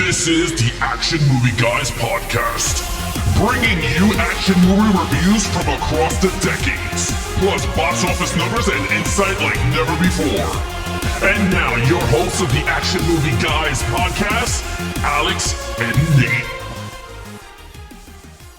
This is the Action Movie Guys podcast, bringing you action movie reviews from across the decades, plus box office numbers and insight like never before. And now, your hosts of the Action Movie Guys podcast, Alex and Nate.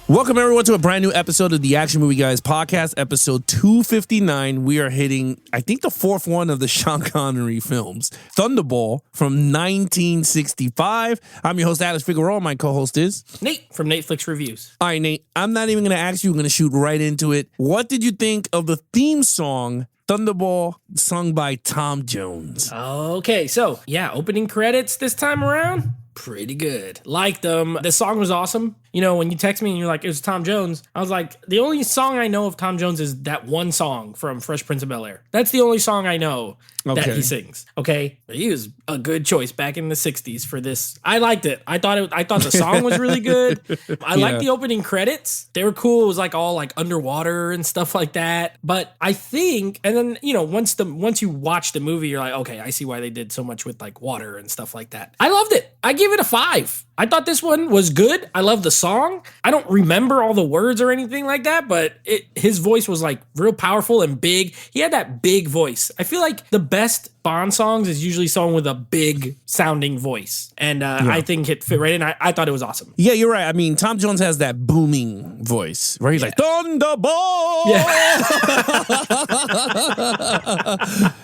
Welcome, everyone, to a brand new episode of the Action Movie Guys podcast, episode 259. We are hitting, I think, the fourth one of the Sean Connery films, Thunderball from 1965. I'm your host, Alex Figueroa. My co-host is Nate from Netflix Reviews. All right, Nate, I'm not even going to ask you. I'm going to shoot right into it. What did you think of the theme song, Thunderball, sung by Tom Jones? Okay, so, yeah, opening credits this time around. Pretty good. Liked them. The song was awesome. You know, when you text me and you're like, it was Tom Jones, I was like, the only song I know of Tom Jones is that one song from Fresh Prince of Bel-Air. That's the only song I know that he sings. Okay? He was a good choice back in the 60s for this. I liked it. I thought the song was really good. I liked the opening credits. They were cool. It was like all like underwater and stuff like that. But I think, and then, you know, once you watch the movie, you're like, okay, I see why they did so much with like water and stuff like that. I loved it. I give it a 5. I thought this one was good. I love the song. I don't remember all the words or anything like that, but his voice was like real powerful and big. He had that big voice. I feel like the best Bond songs is usually someone with a big sounding voice. And I think it fit right in. I thought it was awesome. Yeah, you're right. I mean, Tom Jones has that booming voice, right? He's like, Thunderball! Yeah.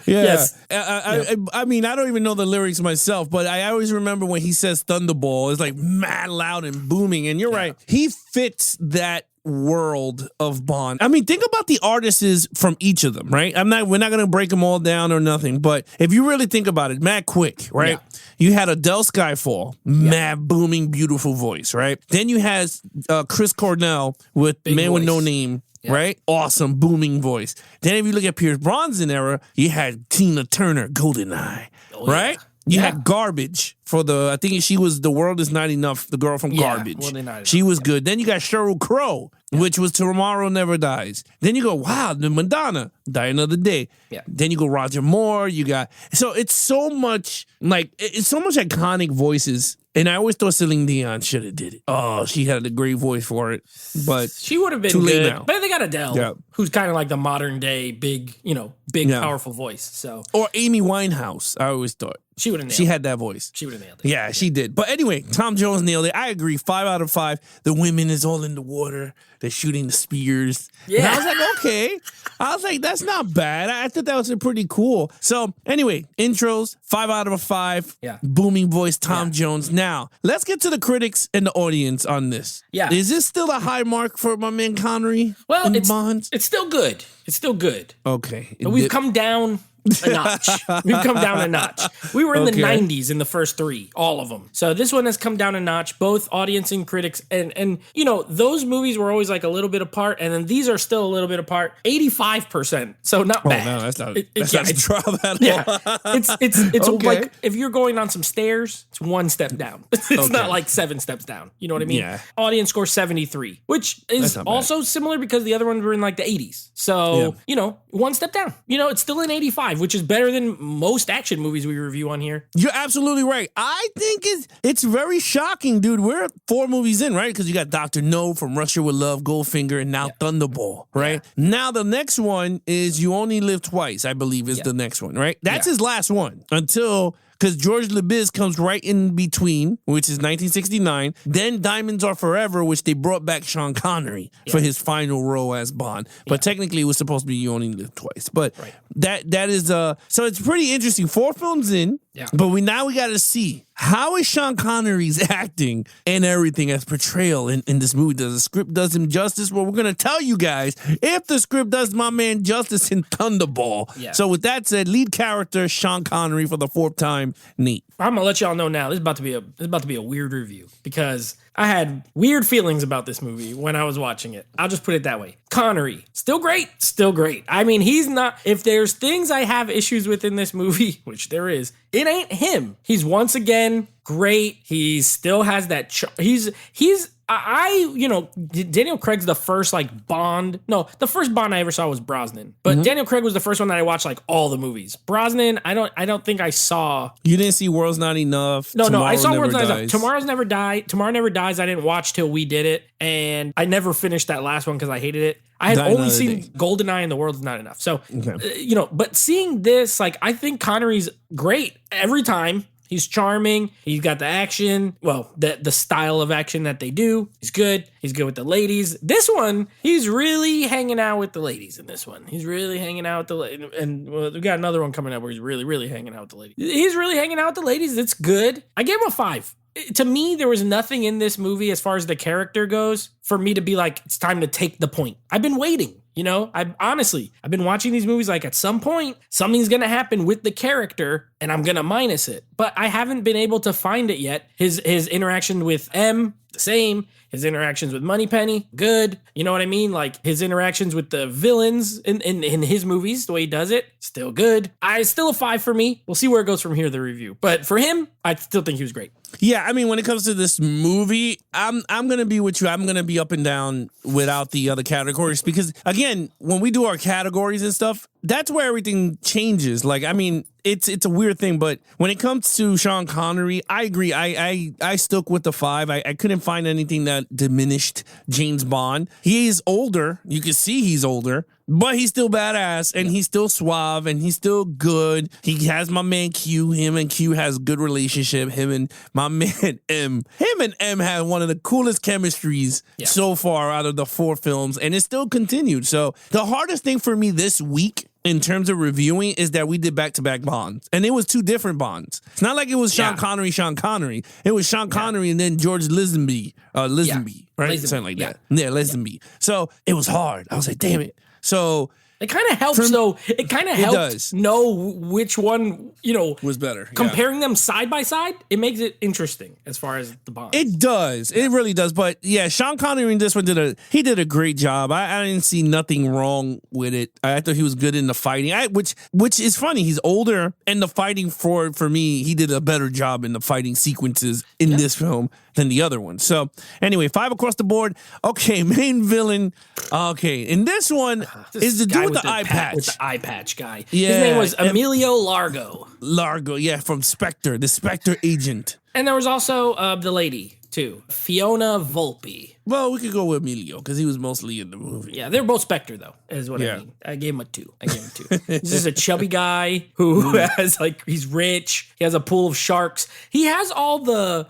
Yes. I mean, I don't even know the lyrics myself, but I always remember when he says Thunderball, it's like mad loud and booming. And you're right. He fits that world of Bond. I mean, think about the artists from each of them, right? We're not going to break them all down or nothing, but if you really think about it, Matt Quick, right? Yeah. You had Adele Skyfall, mad booming, beautiful voice, right? Then you had Chris Cornell with Big Man with voice. No Name. Yeah. Right? Awesome, booming voice. Then if you look at Pierce Brosnan era, you had Tina Turner, Goldeneye, right? You had Garbage for I think she was The World Is Not Enough, the girl from Garbage. She was good. Then you got Sheryl Crow, which was Tomorrow Never Dies. Then you go, wow, the Madonna, Die Another Day. Yeah. Then you go Roger Moore. So it's so much, it's so much iconic voices. And I always thought Celine Dion should have did it. Oh, she had a great voice for it. But she would have been good. Now. But they got Adele, who's kind of like the modern day big, powerful voice. So or Amy Winehouse, I always thought. She would have nailed it. She had that voice. She would have nailed it. Yeah, she did. But anyway, Tom Jones nailed it. I agree. 5 out of 5. The women is all in the water. They're shooting the spears. Yeah. And I was like, okay. I was like, that's not bad. I thought that was pretty cool. So anyway, intros, 5 out of 5. Yeah. Booming voice, Tom Jones. Now, let's get to the critics and the audience on this. Yeah. Is this still a high mark for my man Connery? Well, it's still good. It's still good. Okay. But we've come down a notch. We've come down a notch. We were in the 90s in the first 3, all of them. So this one has come down a notch, both audience and critics. And those movies were always like a little bit apart, and then these are still a little bit apart. 85%. So not bad. No, that's not a drop at all. Yeah. It's like if you're going on some stairs, it's 1 step down. It's not like 7 steps down. You know what I mean? Yeah. Audience score 73, which is also similar because the other ones were in like the 80s. So, 1 step down. It's still in 85, which is better than most action movies we review on here. You're absolutely right. I think it's very shocking, dude. We're 4 movies in, right? Because you got Dr. No, From Russia with Love, Goldfinger, and now Thunderball, right? Yeah. Now the next one is You Only Live Twice, I believe is the next one, right? That's his last one until... Because George LeBiz comes right in between, which is 1969. Then Diamonds Are Forever, which they brought back Sean Connery for his final role as Bond. But technically, it was supposed to be You Only Live Twice. But that is so it's pretty interesting. 4 films in, but we got to see how is Sean Connery's acting and everything as portrayal in this movie. Does the script does him justice? Well, we're gonna tell you guys if the script does my man justice in Thunderball. Yeah. So with that said, lead character Sean Connery for the 4th time. Neat. I'm gonna let y'all know now. This is about to be a weird review because I had weird feelings about this movie when I was watching it. I'll just put it that way. Connery, still great. I mean, he's not, if there's things I have issues with in this movie, which there is, it ain't him. He's once again great. He still has that, he's Daniel Craig's the first like Bond. No, the first Bond I ever saw was Brosnan. But Daniel Craig was the first one that I watched like all the movies. Brosnan, I don't think I saw. You didn't see World's Not Enough. No, I saw World's Not Enough. Tomorrow Tomorrow Never Dies. I didn't watch till we did it, and I never finished that last one because I hated it. I had only seen GoldenEye and The World's Not Enough. So, but seeing this, like, I think Connery's great every time. He's charming. He's got the action. Well, the style of action that they do. He's good. He's good with the ladies. This one, he's really hanging out with the ladies in this one. He's really hanging out with the ladies. And we got another one coming up where he's really, really hanging out with the ladies. He's really hanging out with the ladies. It's good. I gave him a 5. To me, there was nothing in this movie as far as the character goes for me to be like, it's time to take the point. I've been waiting. I've been watching these movies like at some point, something's going to happen with the character and I'm going to minus it. But I haven't been able to find it yet. His interaction with M, the same. His interactions with Moneypenny, good. You know what I mean? Like his interactions with the villains in his movies, the way he does it, still good. Still a 5 for me. We'll see where it goes from here, the review. But for him, I still think he was great. Yeah, I mean, when it comes to this movie, I'm gonna be with you. I'm gonna be up and down without the other categories because, again, when we do our categories and stuff, that's where everything changes. Like, I mean, it's a weird thing, but when it comes to Sean Connery, I agree. I stuck with the 5. I couldn't find anything that diminished James Bond. He's older. You can see he's older. But he's still badass, and he's still suave, and he's still good. He has my man Q. Him and Q has good relationship. Him and my man M. Him and M had one of the coolest chemistries so far out of the 4 films, and it still continued. So the hardest thing for me this week in terms of reviewing is that we did back-to-back Bonds, and it was 2 different Bonds. It's not like it was Sean Connery. It was Sean Connery and then George Lisenby, right? Lazenby. Something like that. Yeah, Lisenby. So it was hard. I was like, damn it. So it kind of helps, though. It kind of helps know which one, was better. Comparing them side by side, it makes it interesting as far as the Bonds. It does. It really does. But yeah, Sean Connery in this one did a great job. I didn't see nothing wrong with it. I thought he was good in the fighting. Which is funny. He's older, and the fighting for me, he did a better job in the fighting sequences in this film than the other one. So anyway, 5 across the board. Okay, main villain. Okay, in this one is the dude with the eye patch. With the eye patch guy. Yeah, his name was Emilio Largo. From Spectre, the Spectre agent. And there was also the lady, too. Fiona Volpe. Well, we could go with Emilio because he was mostly in the movie. Yeah, they're both Spectre, though, is what I mean. I gave him a 2. He's just a chubby guy who has, he's rich. He has a pool of sharks. He has all the,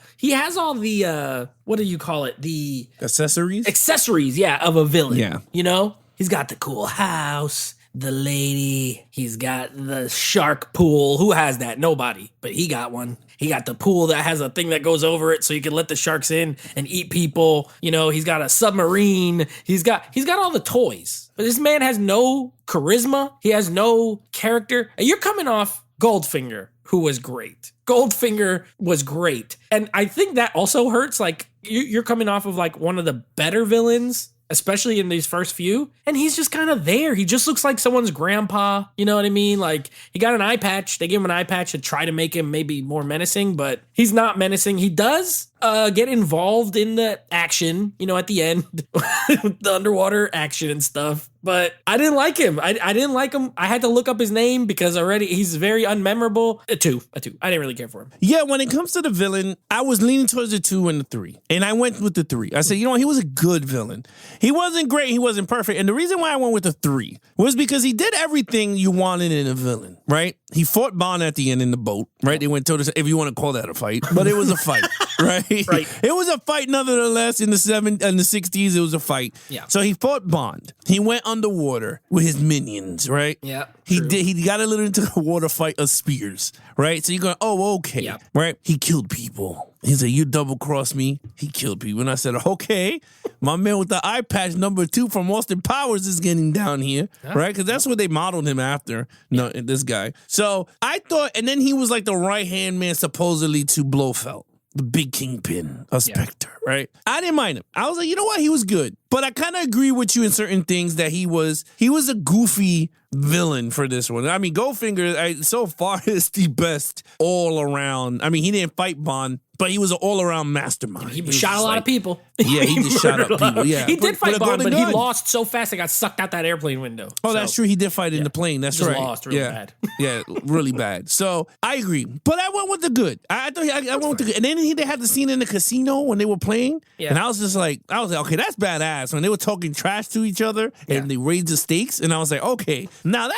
what do you call it? The accessories? Accessories, of a villain. Yeah. He's got the cool house, the lady. He's got the shark pool. Who has that? Nobody. But he got one. He got the pool that has a thing that goes over it so you can let the sharks in and eat people. He's got a submarine. He's got all the toys. But this man has no charisma. He has no character. And you're coming off Goldfinger, who was great. Goldfinger was great. And I think that also hurts. Like, you're coming off of one of the better villains, especially in these first few, and he's just kind of there. He just looks like someone's grandpa, you know what I mean? Like, he got an eye patch. They gave him an eye patch to try to make him maybe more menacing, but he's not menacing. He does get involved in the action, at the end, the underwater action and stuff. But I didn't like him. I didn't like him. I had to look up his name because already he's very unmemorable. A 2. I didn't really care for him. Yeah, when it comes to the villain, I was leaning towards the 2 and the 3. And I went with the 3. I said, he was a good villain. He wasn't great. He wasn't perfect. And the reason why I went with the 3 was because he did everything you wanted in a villain, right? He fought Bond at the end in the boat, right? They went toe-to-toe, if you want to call that a fight. But it was a fight, right? Right. It was a fight nonetheless. In the 60s, it was a fight. Yeah. So he fought Bond. He went underwater with his minions, right? Yeah. He did. He got a little into the water fight of spears, right? So you're going, oh, okay, yeah. Right? He killed people. He said, you double-crossed me. He killed people. And I said, okay, my man with the eye patch number 2 from Austin Powers is getting down here, right? Because that's what they modeled him after, this guy. So I thought, and then he was like the right-hand man supposedly to Blofeld, the big kingpin of Spectre, right? I didn't mind him. I was like, you know what? He was good. But I kind of agree with you in certain things that he was a goofy villain for this one. I mean, Goldfinger so far is the best all around. I mean, he didn't fight Bond but he was an all-around mastermind. He shot a lot of people. Yeah, he just shot up people. Yeah, he did fight Bond, but gun. he lost so fast they got sucked out that airplane window. Oh, that's true. He did fight in the plane. That's just right. Lost really bad. Yeah, really bad. So I agree, but I went with the good. I thought I went with the good. And then they had the scene in the casino when they were playing, and I was just like, okay, that's badass. When they were talking trash to each other and they raised the stakes, and I was like, okay, now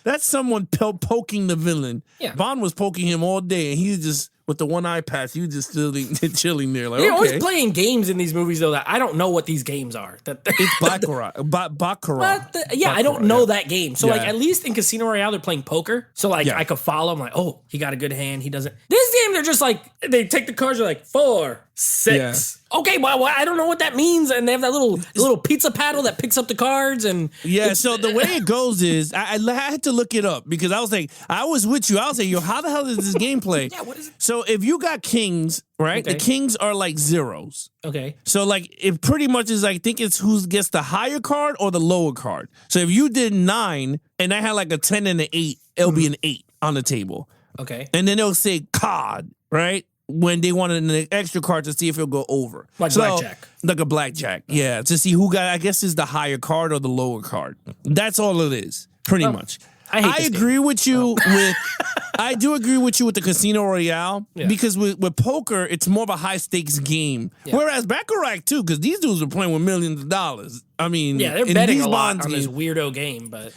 that's someone poking the villain. Yeah. Bond was poking him all day, and he was just with the one eye patch. You just still chilling there, like they're always playing games in these movies though that I don't know what these games are. It's Baccarat. Baccarat. I don't know that game. So like at least in Casino Royale they're playing poker. So like I could follow. I'm like, oh, he got a good hand. He doesn't. This game they're just like they take the cards. They're like 4, 6. Okay, well, I don't know what that means. And they have that little pizza paddle that picks up the cards. And so the way it goes is I had to look it up because I was like, I was with you. I was like, yo, how the hell is this game play? What is it? So if you got kings, right? The kings are like zeros. Okay. So like it pretty much is I think it's who gets the higher card or the lower card. So if you did 9 and I had like a 10 and an 8, it'll be an 8 on the table. Okay. And then they'll say card, right? When they wanted an extra card to see if it'll go over. Like blackjack. Like a blackjack, yeah. To see who got, I guess, is the higher card or the lower card. That's all it is, pretty much. I agree with you with... I do agree with you with the Casino Royale because with poker, it's more of a high-stakes game. Yeah. Whereas Baccarat, too, because these dudes are playing with millions of dollars. I mean, they're betting a lot on this weirdo game, but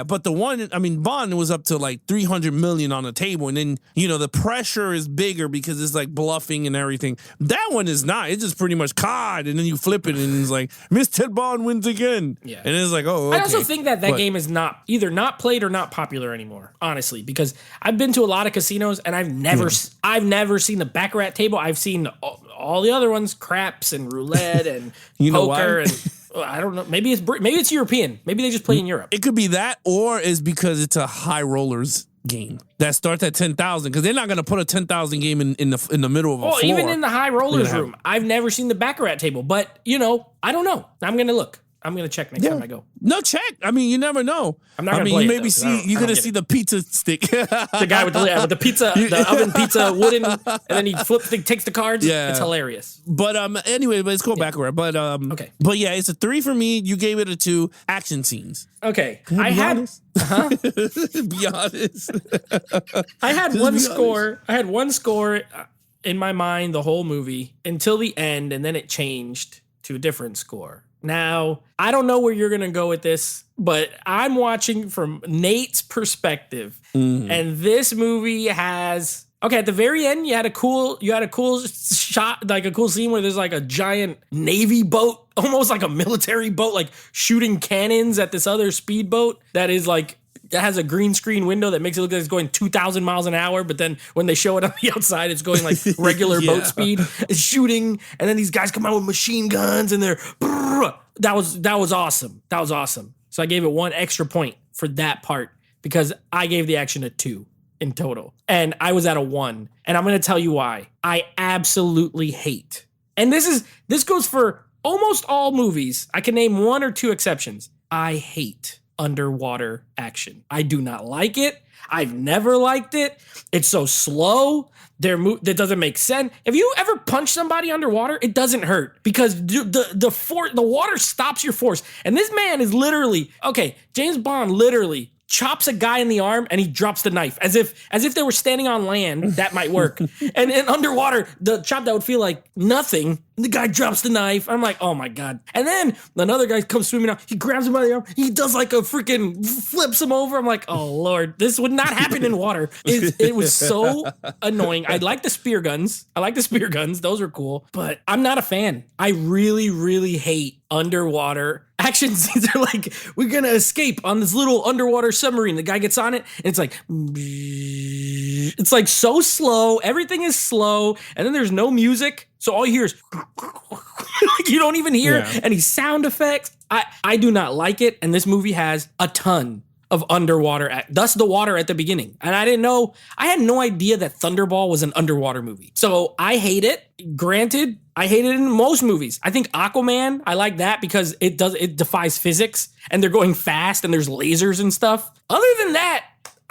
but the one, Bond was up to like 300 million on the table, and then the pressure is bigger because it's like bluffing and everything. That one is not. It's just pretty much card, and then you flip it, and it's like Mr. Bond wins again. Yeah, and it's like, oh, okay. I also think that game is either not played or not popular anymore. Honestly, because I've been to a lot of casinos, and I've never seen the Baccarat table. I've seen all the other ones, craps and roulette and poker and. I don't know. Maybe it's European. Maybe they just play in Europe. It could be that, or it's because it's a high rollers game that starts at 10,000. Because they're not going to put a 10,000 game in the middle of a floor. Even in the high rollers room, I've never seen the Baccarat table. But I don't know. I'm going to look. I'm going to check next time I go. No, check. You never know. I'm not going to play you're going to see the pizza stick. The guy with the pizza, the oven pizza, wooden, and then he takes the cards. Yeah. It's hilarious. But anyway, let's go backward. But okay. But yeah, it's a 3 for me. You gave it a 2. Action scenes. Okay. I had be honest. I had one score. I had one score in my mind the whole movie until the end, and then it changed to a different score. Now, I don't know where you're going to go with this, but I'm watching from Nate's perspective. Mm-hmm. And this movie has at the very end you had a cool shot, like a cool scene where there's like a giant Navy boat, almost like a military boat, like shooting cannons at this other speedboat that is like that has a green screen window that makes it look like it's going 2,000 miles an hour. But then when they show it on the outside, it's going like regular boat speed. It's shooting. And then these guys come out with machine guns and they're... That was awesome. That was awesome. So I gave it 1 extra point for that part because I gave the action a 2 in total. And I was at a 1. And I'm going to tell you why. I absolutely hate. And this goes for almost all movies. I can name 1 or 2 exceptions. I hate underwater action. I do not like it. I've never liked it. It's so slow. That doesn't make sense. If you ever punch somebody underwater, it doesn't hurt because the water stops your force. And this man is literally, James Bond literally chops a guy in the arm and he drops the knife as if they were standing on land. That might work. And underwater, the chop that would feel like nothing. The guy drops the knife. I'm like, oh my God. And then another guy comes swimming out. He grabs him by the arm. He does like a freaking flips him over. I'm like, oh Lord, this would not happen in water. It was so annoying. I like the spear guns. Those are cool. But I'm not a fan. I really, really hate underwater action scenes. Are like, we're going to escape on this little underwater submarine. The guy gets on it and it's like so slow. Everything is slow. And then there's no music. So all you hear is you don't even hear any sound effects. I do not like it. And this movie has a ton of underwater, thus the water at the beginning. And I had no idea that Thunderball was an underwater movie. So I hate it. Granted, I hate it in most movies. I think Aquaman, I like that because it defies physics and they're going fast and there's lasers and stuff. Other than that,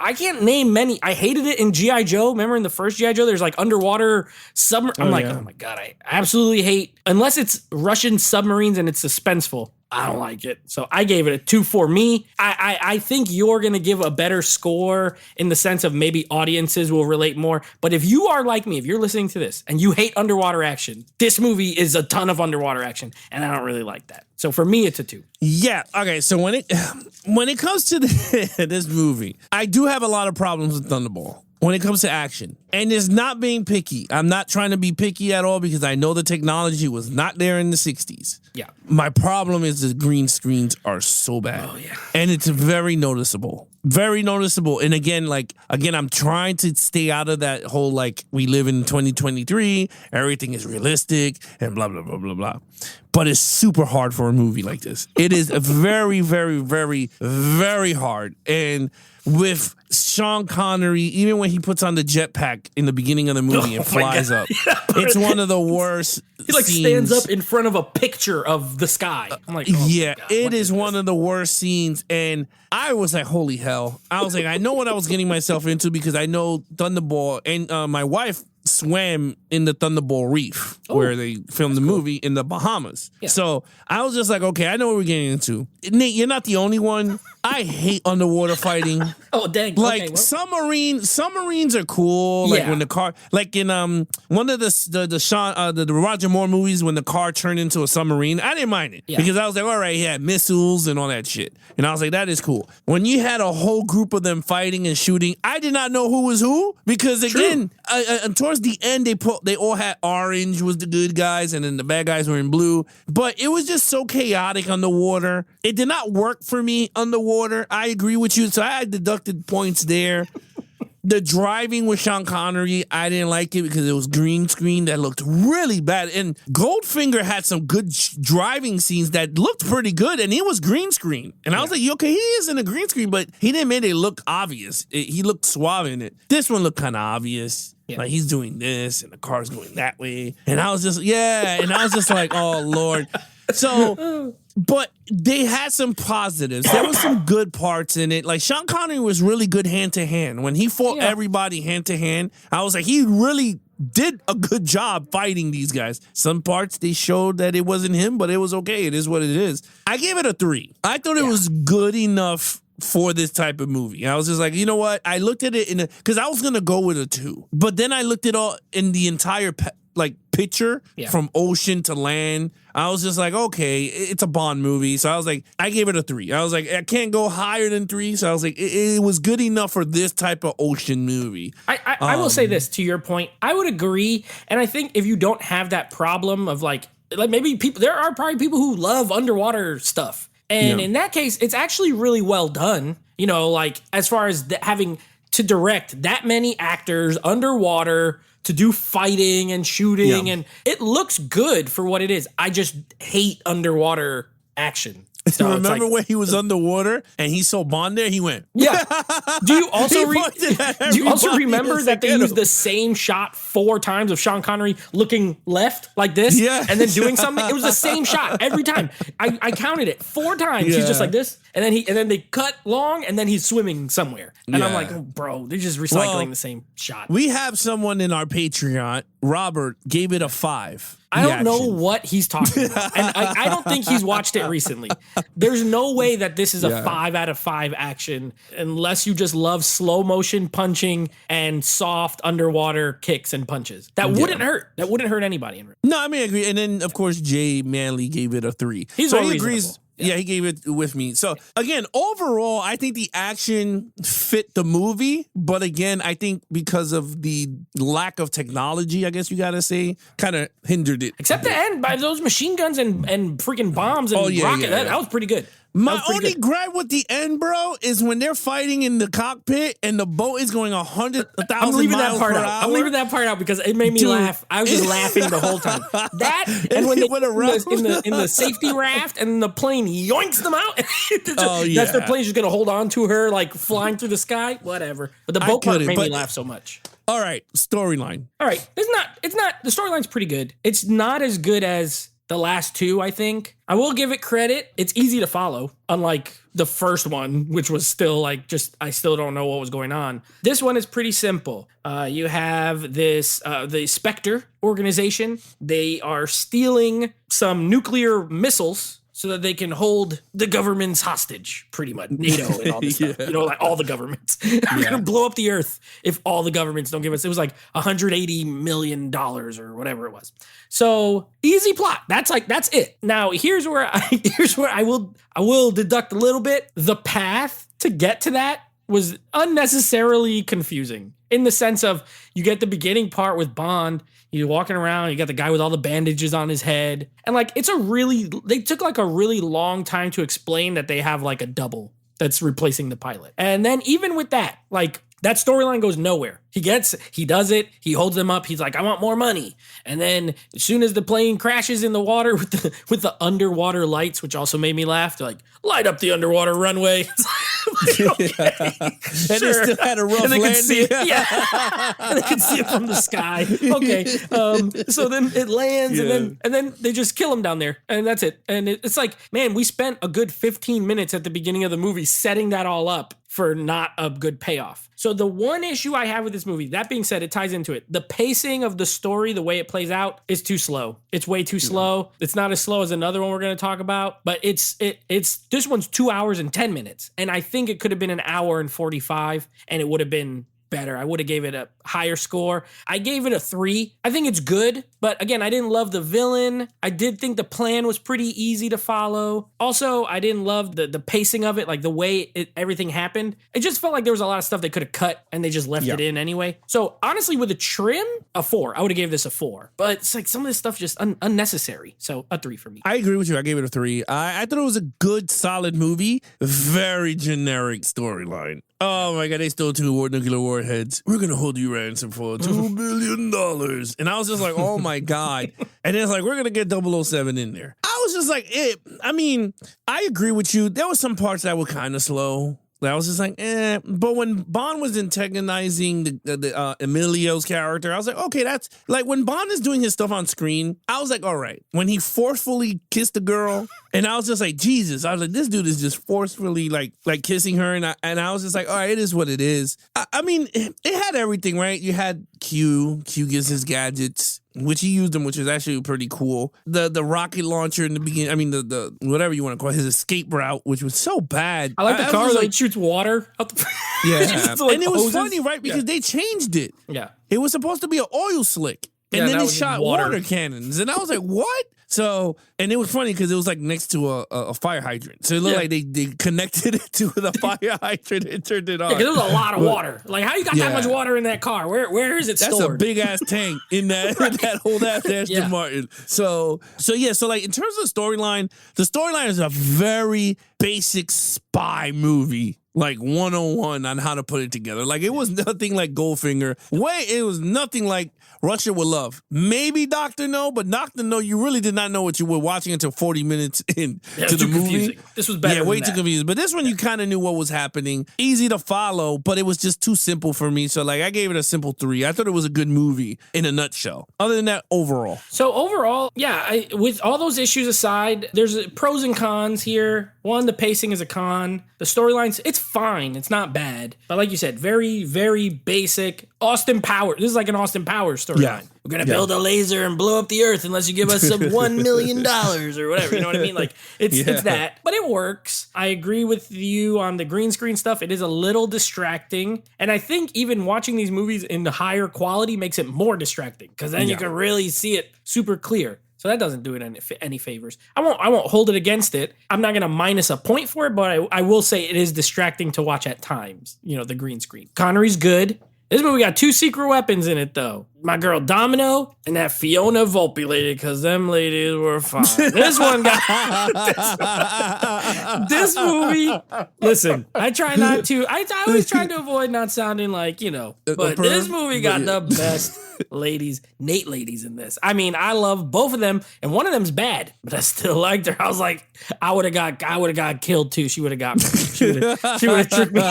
I can't name many. I hated it in G.I. Joe. Remember in the first G.I. Joe, there's like underwater submarine. I'm like, oh my God, I absolutely hate, unless it's Russian submarines and it's suspenseful. I don't like it. So I gave it a 2 for me. I think you're going to give a better score in the sense of maybe audiences will relate more. But if you are like me, if you're listening to this and you hate underwater action, this movie is a ton of underwater action. And I don't really like that. So for me, it's a 2. Yeah. Okay. So when it comes to this movie, I do have a lot of problems with Thunderball. When it comes to action, and it's not being picky. I'm not trying to be picky at all because I know the technology was not there in the 60s. Yeah. My problem is the green screens are so bad. Oh, yeah. And it's very noticeable. Very noticeable. And again, I'm trying to stay out of that whole, like, we live in 2023, everything is realistic, and blah, blah, blah, blah, blah. But it's super hard for a movie like this. It is very, very, very, very hard. And with Sean Connery, even when he puts on the jetpack in the beginning of the movie and flies up, it's one of the worst He like scenes. stands up in front of a picture of the sky. I'm like, oh yeah, God, it is one of the worst scenes. And I was like, holy hell. I was like, I know what I was getting myself into because I know Thunderball, and my wife swam in the Thunderball Reef where they filmed the movie in the Bahamas. Yeah. So I was just like, okay, I know what we're getting into. Nate, you're not the only one. I hate underwater fighting. Oh, dang. Like, okay, well. submarines are cool. Like when the car, like in one of the Roger Moore movies, when the car turned into a submarine, I didn't mind it because I was like, all right, he had missiles and all that shit, and I was like, that is cool. When you had a whole group of them fighting and shooting, I did not know who was who because again, towards the end, they all had orange was the good guys, and then the bad guys were in blue. But it was just so chaotic underwater. It did not work for me underwater. I agree with you. So I deducted points there. The driving with Sean Connery, I didn't like it because it was green screen that looked really bad. And Goldfinger had some good driving scenes that looked pretty good, and it was green screen. And I was like, okay, he is in a green screen, but he didn't make it look obvious. He looked suave in it. This one looked kind of obvious. Yeah. Like he's doing this, and the car's going that way. And I was just, like, oh, Lord. So, but they had some positives. There was some good parts in it. Like Sean Connery was really good hand to hand. When he fought everybody hand to hand, I was like, he really did a good job fighting these guys. Some parts they showed that it wasn't him, but it was okay. It is what it is. I gave it a 3. I thought it was good enough for this type of movie. I was just like, you know what? I looked at it because I was going to go with a 2. But then I looked at all in the entire picture from ocean to land. I was just like, okay, it's a Bond movie. So I was like, I gave it a 3. I was like, I can't go higher than 3. So I was like, it was good enough for this type of ocean movie. I will say this to your point. I would agree. And I think if you don't have that problem of like maybe people, there are probably people who love underwater stuff. And in that case, it's actually really well done. You know, like as far as having to direct that many actors underwater to do fighting and shooting, and it looks good for what it is. I just hate underwater action. So remember when he was underwater and he saw Bond there? He went, yeah. Do you also remember that they used the same shot 4 times of Sean Connery looking left like this, and then doing something? It was the same shot every time. I counted it 4 times. He's just like this, and then they cut long, and then he's swimming somewhere. And I'm like, oh, bro, they're just recycling the same shot. We have someone in our Patreon, Robert, gave it a 5. I don't know what he's talking about. And I don't think he's watched it recently. There's no way that this is a 5 out of 5 action unless you just love slow motion punching and soft underwater kicks and punches. That wouldn't hurt. That wouldn't hurt anybody. No, I mean, I agree. And then, of course, Jay Manley gave it a 3. He agrees. Yeah, he gave it with me. So, again, overall, I think the action fit the movie. But again, I think because of the lack of technology, I guess you got to say, kind of hindered it. Except the end by those machine guns and freaking bombs and rockets. That was pretty good. My only gripe with the end, bro, is when they're fighting in the cockpit and the boat is going 100,000 miles per hour. I'm leaving that part out because it made me laugh. I was just laughing the whole time. That and when they in the safety raft and the plane yoinks them out. That's the plane's just gonna hold on to her like flying through the sky. Whatever. But the boat part made me laugh so much. All right, storyline. All right, it's not. The storyline's pretty good. It's not as good as the last two, I think. I will give it credit. It's easy to follow, unlike the first one, which was still like just, I still don't know what was going on. This one is pretty simple. You have this, the Spectre organization. They are stealing some nuclear missiles so that they can hold the governments hostage, pretty much. NATO and all this stuff. You know, like all the governments. We're going to blow up the earth if all the governments don't give us. It was like $180 million or whatever it was. So easy plot. That's it. Now here's where I will deduct a little bit. The path to get to that was unnecessarily confusing in the sense of you get the beginning part with Bond. You're walking around, you got the guy with all the bandages on his head. And like, they took like a really long time to explain that they have like a double that's replacing the pilot. And then even with that, like that storyline goes nowhere. He does it. He holds them up. He's like, I want more money. And then as soon as the plane crashes in the water with the underwater lights, which also made me laugh, they're like, light up the underwater runway. Okay, and sure. They still had a rough landing. And they could see it from the sky. Okay. So then it lands and then they just kill him down there. And that's it. And it's like, man, we spent a good 15 minutes at the beginning of the movie setting that all up for not a good payoff. So the one issue I have with this movie, that being said, it ties into it. The pacing of the story, the way it plays out, is too slow. It's way too slow. It's not as slow as another one we're going to talk about, but it's this one's 2 hours and 10 minutes. And I think it could have been an hour and 45 and it would have been better. I would have gave it a higher score. I gave it a 3. I think it's good, but again, I didn't love the villain. I did think the plan was pretty easy to follow. Also, I didn't love the pacing of it, like the way everything happened. It just felt like there was a lot of stuff they could have cut and they just left it in anyway. So honestly, with a trim, a 4. I would have gave this a 4, but it's like some of this stuff just unnecessary. So a 3 for me. I agree with you. I gave it a 3. I thought it was a good, solid movie. Very generic storyline. Oh my God, they stole 2 nuclear warheads. We're going to hold you ransom for $2 billion. And I was just like, oh my God. And it's like, we're going to get 007 in there. I was just like, I agree with you. There were some parts that were kind of slow. I was just like, But when Bond was antagonizing the Emilio's character, I was like, okay, that's like when Bond is doing his stuff on screen, I was like, all right. When he forcefully kissed the girl, and I was just like, Jesus, I was like, this dude is just forcefully like kissing her, and I was just like, all right, it is what it is. I mean, it had everything, right? You had Q gets his gadgets, which he used them, which is actually pretty cool. The rocket launcher in the beginning, I mean, the whatever you want to call it, his escape route, which was so bad. I like the car that shoots water out the and it was funny, right? Because they changed it. Yeah. It was supposed to be an oil slick. And then it shot water cannons. And I was like, what? So, and it was funny because it was like next to a fire hydrant. So it looked like they connected it to the fire hydrant and turned it on. Yeah, because there was a lot of water. Like, how you got that much water in that car? Where is it stored? That's a big ass tank in that whole ass Aston Martin. So like in terms of the storyline is a very basic spy movie. Like 101 on how to put it together. Like it was nothing like Goldfinger. It was nothing like Russia with Love. Maybe Dr. No, but Dr. No, you really did not know what you were watching until 40 minutes in to the movie. Confusing. This was better. Yeah, way too confusing. But this one, you kind of knew what was happening. Easy to follow, but it was just too simple for me. So like I gave it a simple 3. I thought it was a good movie in a nutshell. Other than that, overall. So overall, with all those issues aside, there's pros and cons here. One, the pacing is a con. The storylines, it's fine. It's not bad. But like you said, very, very basic. Austin Powers. This is like an Austin Powers storyline. Yeah. We're going to build a laser and blow up the earth unless you give us some $1 million or whatever. You know what I mean? Like, it's that. But it works. I agree with you on the green screen stuff. It is a little distracting. And I think even watching these movies in the higher quality makes it more distracting because then you can really see it super clear. So that doesn't do it any favors. I won't hold it against it. I'm not going to minus a point for it, but I will say it is distracting to watch at times, the green screen. Connery's good. This movie got 2 secret weapons in it, though. My girl Domino and that Fiona Volpe lady, because them ladies were fine. This one got... this movie... Listen, I always try to avoid not sounding like, but this movie got the best ladies, Nate ladies in this. I mean, I love both of them, and one of them's bad, but I still liked her. I was like, I would have got killed, too. She would have got me. She would have tricked me.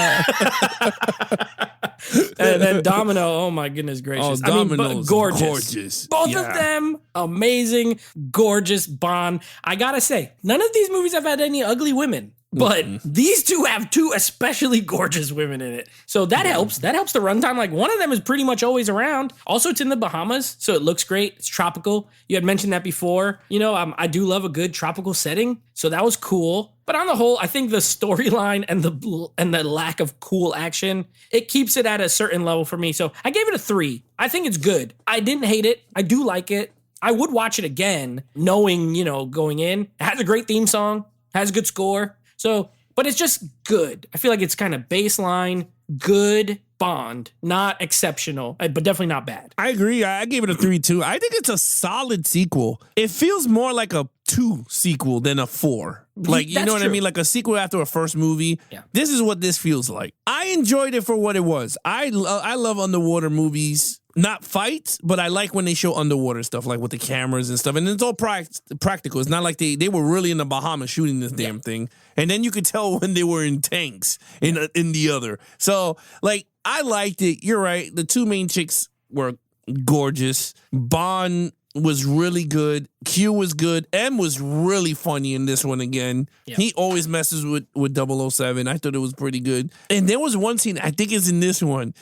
And then Domino, oh my goodness gracious. Oh, Domino's gorgeous. gorgeous. Both of them, amazing, gorgeous. Bond. I gotta say, none of these movies have had any ugly women. But these two have two especially gorgeous women in it. So that helps. That helps the runtime. Like one of them is pretty much always around. Also, it's in the Bahamas, so it looks great. It's tropical. You had mentioned that before. You know, I do love a good tropical setting. So that was cool. But on the whole, I think the storyline and the lack of cool action, it keeps it at a certain level for me. So I gave it a 3. I think it's good. I didn't hate it. I do like it. I would watch it again, knowing, you know, going in. It has a great theme song, has a good score. So, but it's just good. I feel like it's kind of baseline, good Bond, not exceptional, but definitely not bad. I agree. I gave it a 3 too. I think it's a solid sequel. It feels more like a 2 sequel than a 4. Like, you know what I mean? Like a sequel after a first movie. Yeah. This is what this feels like. I enjoyed it for what it was. I love underwater movies. Not fights, but I like when they show underwater stuff, like with the cameras and stuff. And it's all practical. It's not like they were really in the Bahamas shooting this damn thing. And then you could tell when they were in tanks in the other. So, like, I liked it. You're right. The two main chicks were gorgeous. Bond was really good. Q was good. M was really funny in this one again. Yep. He always messes with 007. I thought it was pretty good. And there was one scene, I think it's in this one,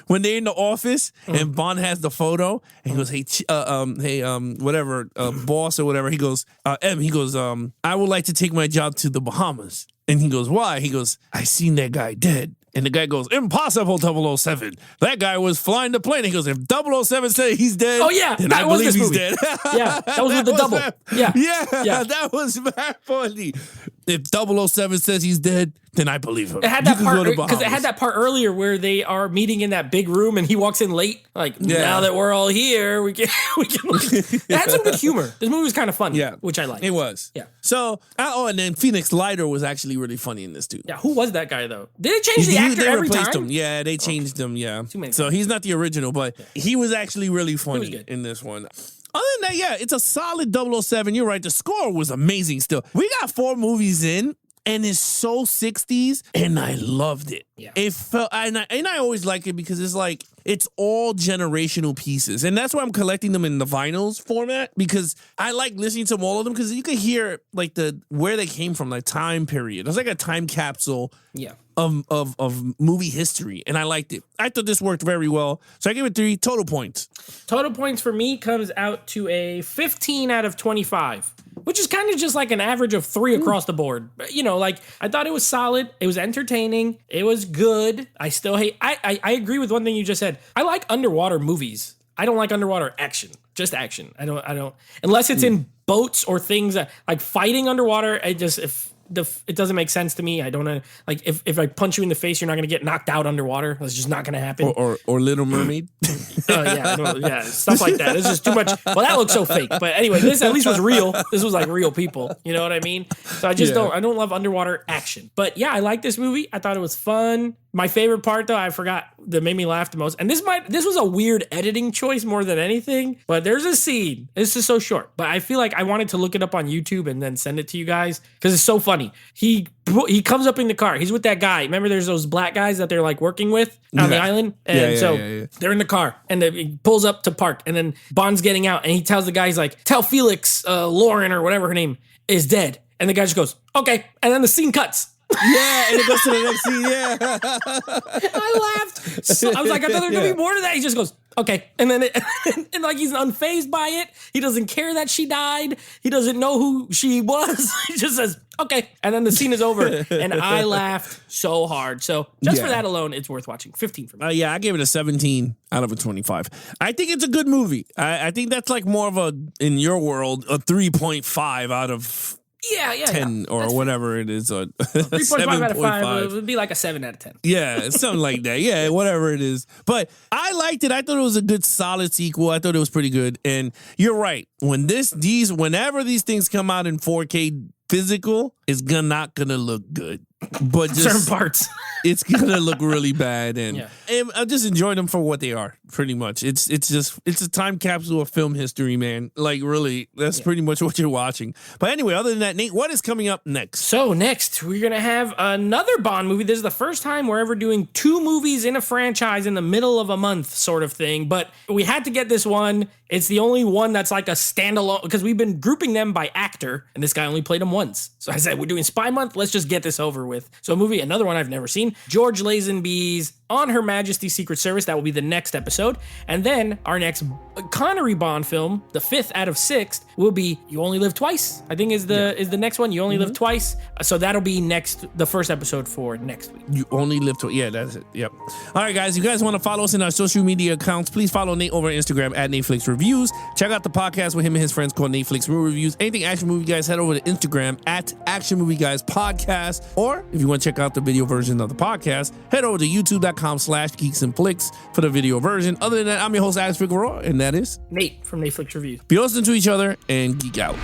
when they're in the office and Bond has the photo and he goes, boss or whatever. He goes, M, he goes, I would like to take my job to the Bahamas. And he goes, why? He goes, I seen that guy dead. And the guy goes, impossible, 007. That guy was flying the plane. He goes, if 007 said he's dead, oh yeah, then that I was believe this he's movie. dead. Yeah, that was with the double. Yeah, that was very funny. If 007 says he's dead, then I believe him. It had that part because it had that part earlier where they are meeting in that big room and he walks in late. Like, now that we're all here, we can. It had some good humor. This movie was kind of funny, which I liked. It was. Yeah. So, and then Phoenix Lighter was actually really funny in this too. Yeah, who was that guy though? Did it change the actor every time? Him. Yeah, they changed him. Yeah. So times. He's not the original, but he was actually really funny in this one. Other than that, yeah, it's a solid 007. You're right. The score was amazing still. We got 4 movies in. And it's so 60s, and I loved it. Yeah. It felt, and I always like it because it's like, it's all generational pieces. And that's why I'm collecting them in the vinyls format, because I like listening to all of them because you can hear like where they came from, like time period. It's like a time capsule of movie history, and I liked it. I thought this worked very well. So I give it 3 total points. Total points for me comes out to a 15 out of 25. Which is kind of just like an average of 3 across the board. You know, like, I thought it was solid. It was entertaining. It was good. I still hate... I agree with one thing you just said. I like underwater movies. I don't like underwater action. Just action. I don't... Unless it's in boats or things that... Like, fighting underwater, it doesn't make sense to me. I don't know. Like, if I punch you in the face, you're not going to get knocked out underwater. That's just not going to happen. Or Little Mermaid. Stuff like that. It's just too much. Well, that looks so fake. But anyway, this at least was real. This was like real people. You know what I mean? So I don't love underwater action. But yeah, I like this movie. I thought it was fun. My favorite part, though, I forgot, that made me laugh the most. And this was a weird editing choice more than anything. But there's a scene. This is so short. But I feel like I wanted to look it up on YouTube and then send it to you guys because it's so funny. He comes up in the car. He's with that guy. Remember, there's those black guys that they're like working with on the island? And they're in the car. And he pulls up to park. And then Bond's getting out. And he tells the guy, he's like, tell Felix, Lauren or whatever her name is dead. And the guy just goes, okay. And then the scene cuts. Yeah, and it goes to the next scene. Yeah, I laughed. So, I was like, I thought there was gonna be more to that. He just goes, okay, and then and like he's unfazed by it. He doesn't care that she died. He doesn't know who she was. He just says, okay, and then the scene is over. And I laughed so hard. So just for that alone, it's worth watching. 15 for me. Yeah, I gave it a 17 out of a 25. I think it's a good movie. I think that's like more of in your world, a 3.5 out of 10 or whatever it is. 3.5 out of 5. It would be like a 7 out of 10. Yeah, something like that. Yeah, whatever it is. But I liked it. I thought it was a good, solid sequel. I thought it was pretty good. And you're right. Whenever these things come out in 4K physical, it's not gonna look good. but just certain parts. it's gonna look really bad, and, Yeah. and I just enjoy them for what they are. Pretty much, it's a time capsule of film history, man. Like really, that's pretty much what you're watching. But anyway, other than that, Nate, what is coming up next? So next, we're going to have another Bond movie. This is the first time we're ever doing 2 movies in a franchise in the middle of a month sort of thing. But we had to get this one. It's the only one that's like a standalone, because we've been grouping them by actor, and this guy only played him once. So I said, we're doing Spy Month. Let's just get this over with. So a movie, another one I've never seen, George Lazenby's On Her Majesty's Secret Service. That will be the next episode. And then our next Connery Bond film, the 5th out of 6th, will be You Only Live Twice, I think is the next one. You Only Live Twice. So that'll be the first episode for next week. You Only Live Twice. Yeah, that's it. Yep. All right, guys. You guys want to follow us in our social media accounts? Please follow Nate over on Instagram at Netflix Reviews. Check out the podcast with him and his friends called Netflix Movie Reviews. Anything Action Movie Guys, head over to Instagram at Action Movie Guys Podcast. Or if you want to check out the video version of the podcast, head over to youtube.com/Geeks and Flicks for the video version. Other than that, I'm your host, Alex Figueroa, and that is Nate from Netflix Reviews. be listening to each other and geek out.